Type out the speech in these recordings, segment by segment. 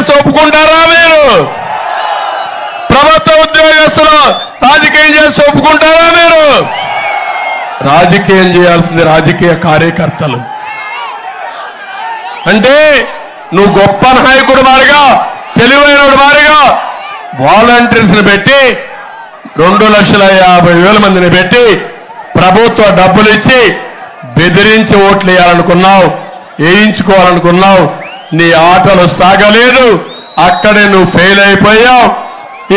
చేసి ఒప్పుకుంటారా? మీరు ప్రభుత్వ ఉద్యోగస్తులు రాజకీయం చేసి ఒప్పుకుంటారా? మీరు రాజకీయం చేయాల్సింది రాజకీయ కార్యకర్తలు. అంటే నువ్వు గొప్ప నాయకుడు మారిగా, తెలివైన మారిగా వాలంటీర్స్ని పెట్టి 2,50,000 మందిని పెట్టి ప్రభుత్వ డబ్బులు ఇచ్చి బెదిరించి ఓట్లు వేయాలనుకున్నావు, వేయించుకోవాలనుకున్నావు. నీ ఆటలు సాగలేదు. అక్కడే నువ్వు ఫెయిల్ అయిపోయావు.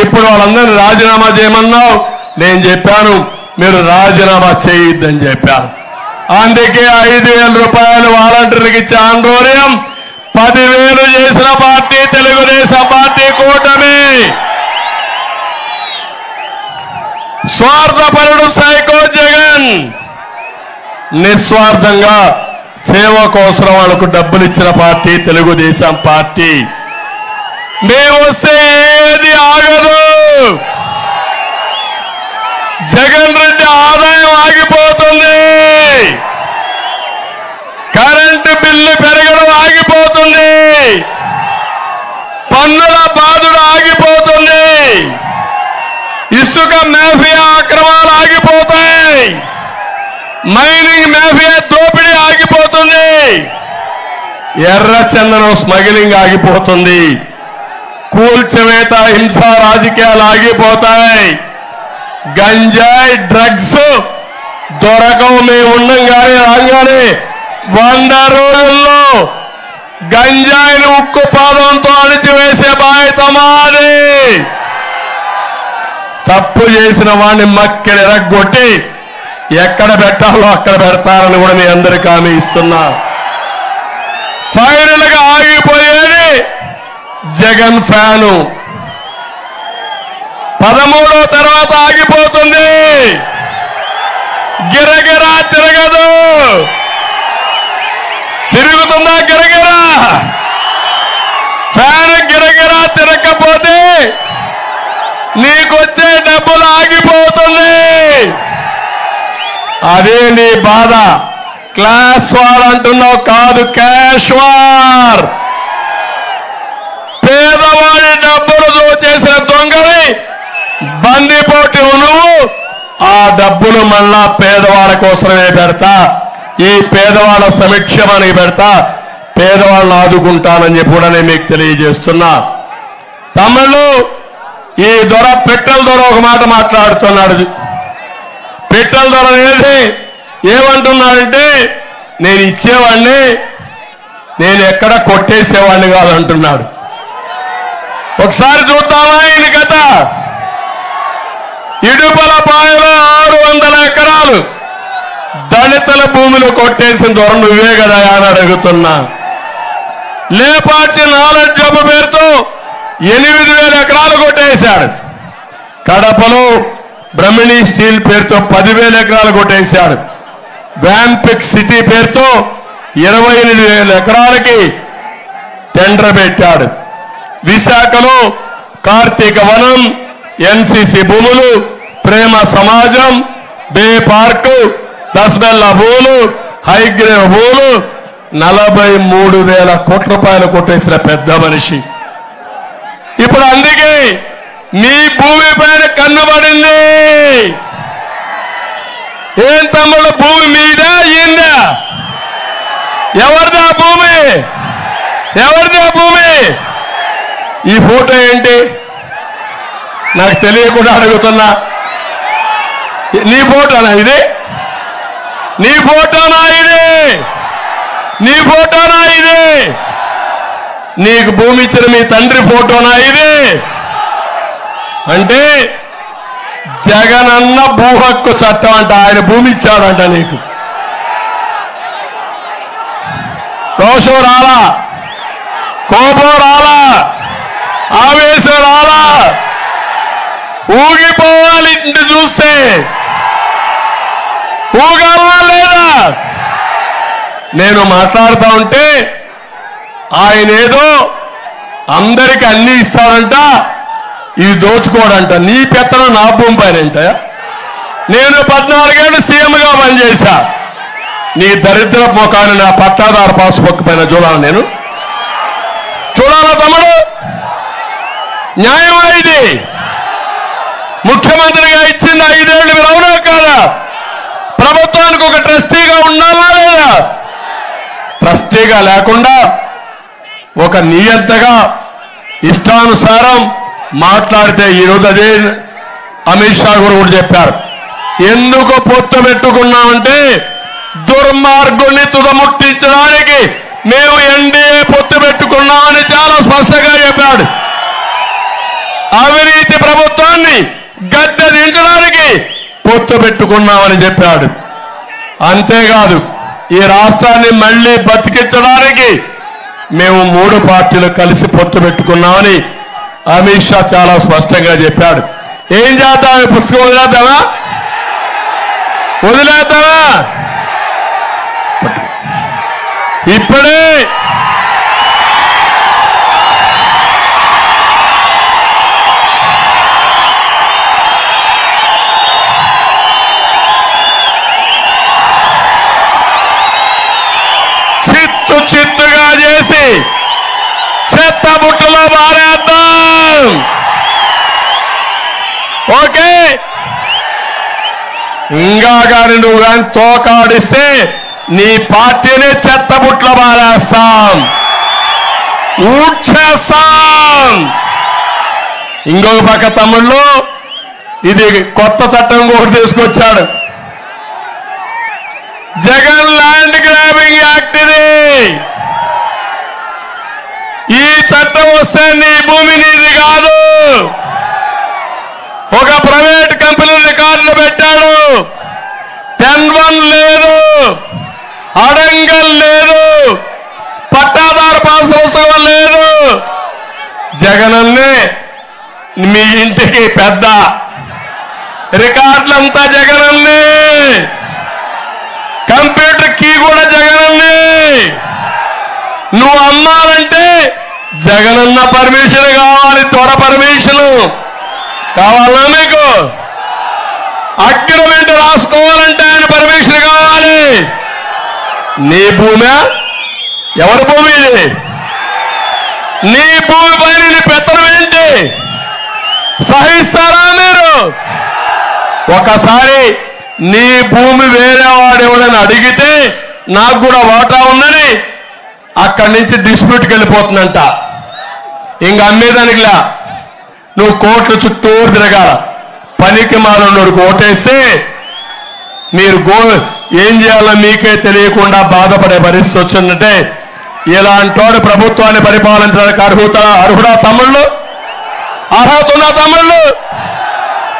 ఇప్పుడు వాళ్ళందరినీ రాజీనామా చేయమన్నావు. నేను చెప్పాను మీరు రాజీనామా చేయొద్దని చెప్పాను. అందుకే 5,000 రూపాయలు వాలంటీర్లకు ఇచ్చే ఆందోళన 10,000 చేసిన పార్టీ తెలుగుదేశం పార్టీ కూటమి. స్వార్థపరుడు సైకో జగన్ నిస్వార్థంగా సేవ కోసం వాళ్ళకు డబ్బులు ఇచ్చిన పార్టీ తెలుగుదేశం పార్టీ. మేము వస్తే ఏది ఆగదు. జగన్ రెడ్డి ఆదాయం ఆగిపోతుంది, కరెంటు బిల్లు పెరగడం ఆగిపోతుంది, పన్నుల బాధలు ఆగిపోతుంది, ఇసుక మాఫియా అక్రమాలు ఆగిపోతాయి, మైనింగ్ మాఫియా దోపిడీ ఆగిపోతుంది, ఎర్ర చందనం స్మగ్లింగ్ ఆగిపోతుంది, కూల్చివేత హింస రాజకీయాలు ఆగిపోతాయి, గంజాయి డ్రగ్స్ దొరకవు. మేము ఉండంగానే రాగానే 100 రోజుల్లో గంజాయిని ఉక్కు పాదంతో అణిచివేసే బాధ్యత మాది. తప్పు చేసిన వాడిని మక్కెలు ఎరగొట్టి ఎక్కడ పెట్టాలో అక్కడ పెడతారని కూడా మీ అందరికీ హామీ ఇస్తున్నా. ఫైనల్ గా ఆగిపోయేది జగన్ ఫ్యాను. 13 తర్వాత ఆగిపోతుంది. గిరగిరా తిరగదు. తిరుగుతుందా గిరగిరా? ఫ్యాన్ గిరగిరా తిరగకపోతే నీకొచ్చే డబ్బులు ఆగిపోతుంది. అదే నీ బాధ. క్లాస్ వార్ అంటున్నావు కాదు, క్యాష్ వార్. పేదవాడి డబ్బులు దోచేసిన దొంగని బందిపోటు నువ్వు. ఆ డబ్బులు మళ్ళా పేదవాళ్ళ కోసమే పెడతా, ఈ పేదవాళ్ళ సమక్షమని పెడతా, పేదవాళ్ళని ఆదుకుంటానని చెప్పి కూడా నేను మీకు తెలియజేస్తున్నా. తమిళు ఈ దొర పెట్టెల దొర ఒక మాట మాట్లాడుతున్నాడు. పెట్టెల దొర అనేది ఏమంటున్నాడంటే నేను ఇచ్చేవాడిని, నేను ఎక్కడ కొట్టేసేవాడిని కాదంటున్నాడు. ఒకసారి చూద్దామా ఈయన కథ. ఇడుపలపాయలో 600 ఎకరాలు దళితుల భూమిలో కొట్టేసిన దొర నువ్వే కదా అని అడుగుతున్నా. లేపాటి నాలెడ్జ్ జబ్బు పేరుతో 8,000 ఎకరాలు కొట్టేశాడు. కడపలో బ్రహ్మిణి స్టీల్ పేరుతో 10,000 ఎకరాలు కొట్టేశాడు. వ్యాంపిక్ సిటీ పేరుతో 28,000 ఎకరాలకి టెండర్ పెట్టాడు. విశాఖలో కార్తీక వనం, ఎన్సీసీ భూములు, ప్రేమ సమాజం, బే పార్కు, దస్బెల్ల భూములు, హైగ్రేవ్ భూములు 43,000 కోట్ల రూపాయలు కొట్టేసిన పెద్ద మనిషి. ఇప్పుడు అందుకే మీ భూమి పైన కన్నుబడింది. ఏం తమ్ముడు, భూమి మీదా ఈందా? ఎవరిదా భూమి? ఎవరిదా భూమి? ఈ ఫోటో ఏంటి నాకు తెలియకుండా అడుగుతున్నా. నీ ఫోటోనా ఇది? నీ ఫోటోనా ఇది? నీ ఫోటోనా ఇది? నీకు భూమి ఇచ్చిన మీ తండ్రి ఫోటోనా ఇది? అంటే జగనన్న భూ హక్కు చట్టం అంట, ఆయన భూమి ఇచ్చాడంట నీకు. రోషం రాలా, కోపం రాలా, ఆవేశం రాలా, ఊగిపోవాలి ఇంటి చూస్తే. ఊగాలా లేదా? నేను మాట్లాడుతూ ఉంటే ఆయన ఏదో అందరికి అన్ని ఇస్తాడంట, ఇది దోచుకోడంట. నీ పెత్తనం నా భూమి పైనంట. నేను 14 ఏళ్ళు సీఎంగా పనిచేశా. నీ దరిద్ర ముఖాన్ని నా పట్టాదారు పాస్ బుక్ పైన చూడాలి. నేను చూడాలా తమ్ముడు? న్యాయమా ఇది? ముఖ్యమంత్రిగా ఇచ్చింది 5 ఏళ్ళు, మీరు అవునా కాదా? ప్రభుత్వానికి ఒక ట్రస్టీగా ఉండాలా లేదా? ట్రస్టీగా లేకుండా ఒక నియంతగా ఇష్టానుసారం మాట్లాడితే ఈరోజు అదే అమిత్ షా కూడా చెప్పారు. ఎందుకు పొత్తు పెట్టుకున్నామంటే దుర్మార్గుని తుదముట్టించడానికి మేము ఎన్డీఏ పొత్తు పెట్టుకున్నామని చాలా స్పష్టంగా చెప్పాడు. అవినీతి ప్రభుత్వాన్ని గద్దె దించడానికి పొత్తు పెట్టుకున్నామని చెప్పాడు. అంతేకాదు ఈ రాష్ట్రాన్ని మళ్లీ బతికించడానికి మేము 3 పార్టీలు కలిసి పొత్తు పెట్టుకున్నామని అమిత్ షా చాలా స్పష్టంగా చెప్పాడు. ఏం చేద్దాం? ఈ పుస్తకం వదిలేద్దామా? వదిలేద్దామా? ఇప్పుడే చిత్తుగా చేసి చెత్త బుట్టలో మారేద్దాం. ఓకే, ఇంకా కానీ నువ్వు కానీ తోకాడిస్తే నీ పార్టీని చెత్త బుట్టలో మారేస్తాం, ఊడ్చేస్తాం. ఇంకొక పక్క తమ్ముళ్ళు ఇది కొత్త చట్టం ఒకటి తీసుకొచ్చాడు. Jagan land grabbing act. ఇది ఈ చట్టం వస్తే నీ భూమి నీది కాదు. ఒక ప్రైవేట్ కంపెనీ రికార్డులు పెట్టాడు. 10-1 లేదు, అడంగల్ లేదు, పట్టాదారు పాస్ పుస్తకం లేదు. జగనన్నే మీ ఇంటికి పెద్ద, రికార్డులంతా జగనన్నే, కంప్యూటర్ కీ కూడా జగనన్నే. నువ్వు అమ్మాలంటే జగనన్న పర్మిషన్ కావాలి, త్వర పర్మిషన్ కావాలా మీకు? అగ్రిమెంట్ రాసుకోవాలంటే ఆయన పర్మిషన్ కావాలి. నీ భూమి ఎవరి భూమి? ఇది నీ భూమి పైన నీ పెత్తనం ఏంటి? సహిస్తారా మీరు? ఒకసారి నీ భూమి వేరే వాడు ఎవడని అడిగితే నాకు కూడా వాటా ఉందని అక్కడి నుంచి డిస్ప్యూట్కి వెళ్ళిపోతుందంట. ఇంక అమ్మేదానికిలా నువ్వు కోట్ల చుట్టూరు తిరగాల. పనికి మాలోడికి ఓటేస్తే మీరు ఏం చేయాలో మీకే తెలియకుండా బాధపడే పరిస్థితి వచ్చిందంటే ఇలాంటి వాడు ప్రభుత్వాన్ని పరిపాలించడానికి అర్హుడా తమ్ముళ్ళు? అర్హత ఉన్న తమ్ముళ్ళు?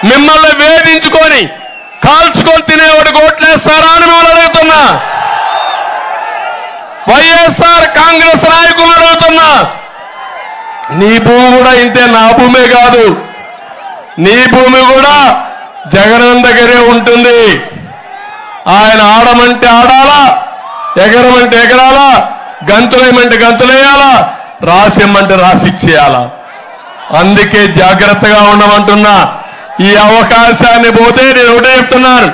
మిమ్మల్ని వేధించుకొని కాల్చుకొని తినేవాడికి ఓట్లేస్తారా అని మిమ్మల్ని అడుగుతున్నా. వైఎస్ఆర్ కాంగ్రెస్ నాయకులు అడుగుతున్నా. నీ భూమి కూడా ఇంతే, నా భూమే కాదు. నీ భూమి కూడా జగన్ దగ్గరే ఉంటుంది. ఆయన ఆడమంటే ఆడాలా, ఎగరమంటే ఎగరాలా, గంతులేయమంటే గంతులేయాలా, రాసిమ్మంటే రాసిచ్చేయాలా. అందుకే జాగ్రత్తగా ఉండమంటున్నా. ఈ అవకాశాన్ని పోతే నేను ఒకటే చెప్తున్నాను,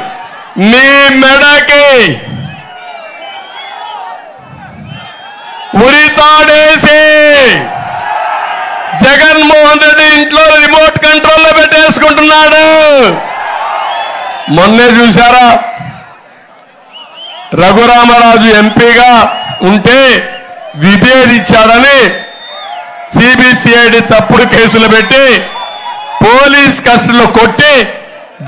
మీ మెడకి ఉరితాడేసి జగన్మోహన్ రెడ్డి ఇంట్లో రిమోట్ కంట్రోల్లో పెట్టేసుకుంటున్నాడు. మొన్నే చూశారా, రఘురామరాజు ఎంపీగా ఉంటే విభేదించాడని సిబిసిఐడి తప్పుడు కేసులు పెట్టి పోలీస్ కస్టడీలో కొట్టి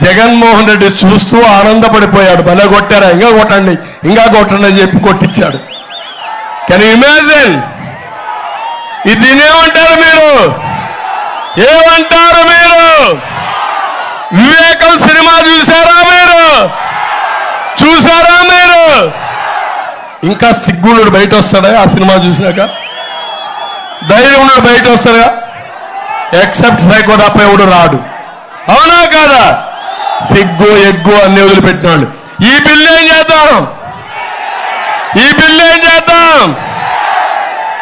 జగన్మోహన్ రెడ్డి చూస్తూ ఆనందపడిపోయాడు. భలే కొట్టారా, ఇంకా కొట్టండి ఇంకా కొట్టండి అని చెప్పి కొట్టించాడు. Can you imagine? ఇది ఏమంటారు మీరు? ఏమంటారు మీరు? వివేకం సినిమా చూసారా మీరు? చూసారా మీరు? ఇంకా సిగ్గునుడు బయట వస్తాడా ఆ సినిమా చూసినాక? ధైర్యం ఉన్నాడు బయట వస్తాడా? ఎక్సెప్ట్ సైకో తప్ప ఎవడు రాడు. అవునా కాదా? సిగ్గు ఎగ్గు అన్ని వదిలిపెట్టినాడు. ఈ బిల్లు ఏం చేద్దాం? ఈ బిల్లు ఏం చేద్దాం?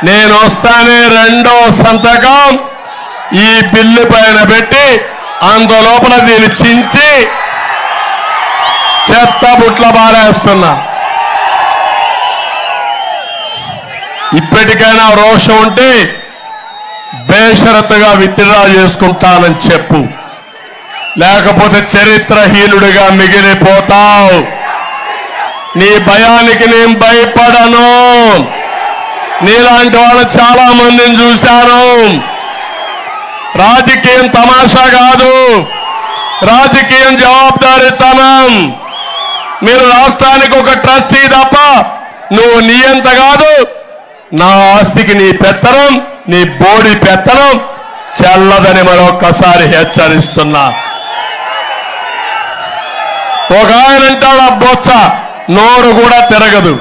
నేను వస్తానే రెండో సంతకం ఈ బిల్లు పైన పెట్టి అందులోపల దీన్ని చించి చెత్త బుట్ల బారేస్తున్నా. ఇప్పటికైనా రోషం ఉంటే బేషరతుగా విత్డ్రా చేసుకుంటానని చెప్పు, లేకపోతే చరిత్రహీనుడిగా మిగిలిపోతావు. నీ భయానికి నేను భయపడను. నీలాంటి వాళ్ళు చాలా మందిని చూశాను. రాజకీయం తమాషా కాదు, రాజకీయం జవాబుదారీతనం. మీరు రాష్ట్రానికి ఒక ట్రస్టీ తప్ప నువ్వు నియంత కాదు. నా ఆస్తికి నీ పెత్తనం, నీ బోడి పెత్తనం చెల్లదని మరొక్కసారి హెచ్చరిస్తున్నా. ఒక ఆయన అంటాడు, ఆ బొత్స నోరు కూడా తిరగదు.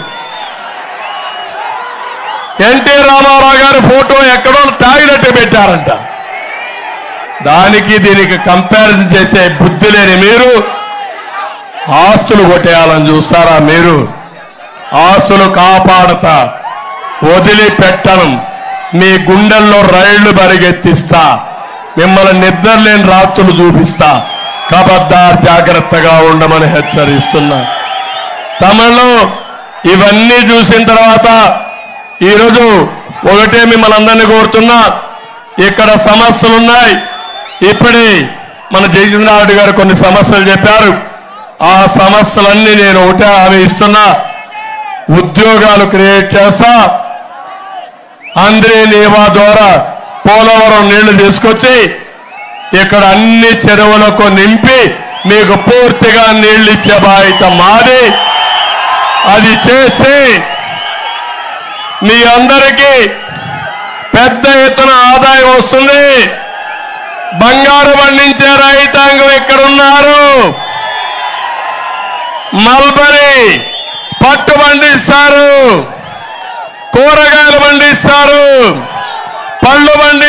ఎన్టీ రామారావు గారి ఫోటో ఎక్కడో టాయిలెట్ పెట్టారంట. దానికి దీనికి కంపారిజన్ చేసే బుద్ధి లేని మీరు ఆస్తులు కొట్టేయాలని చూస్తారా? మీరు ఆస్తులు కాపాడతా, వదిలిపెట్టను. మీ గుండెల్లో రైళ్లు పరిగెత్తిస్తా, మిమ్మల్ని నిద్రలేని రాత్రులు చూపిస్తా. ఖబర్దార్, జాగ్రత్తగా ఉండమని హెచ్చరిస్తున్నా. తమిళలో ఇవన్నీ చూసిన తర్వాత ఈరోజు ఒకటే మిమ్మల్ని అందరినీ కోరుతున్నా, ఇక్కడ సమస్యలున్నాయి. ఇప్పుడే మన జయచంద్రారెడ్డి గారు కొన్ని సమస్యలు చెప్పారు. ఆ సమస్యలన్నీ నేను ఒకటే హామీ ఇస్తున్నా, ఉద్యోగాలు క్రియేట్ చేస్తా. ఆంధ్రే నీవా ద్వారా పోలవరం నీళ్లు తీసుకొచ్చి ఇక్కడ అన్ని చెరువులకు నింపి మీకు పూర్తిగా నీళ్లు ఇచ్చే బాధ్యత మాది. అది చేసి మీ అందరికీ పెద్ద ఎత్తున ఆదాయం వస్తుంది. బంగారు పండించే రైతాంగం ఎక్కడున్నారు? మల్బరీ పట్టు పండిస్తారు, కూరగాయలు పండిస్తారు, పళ్ళు పండి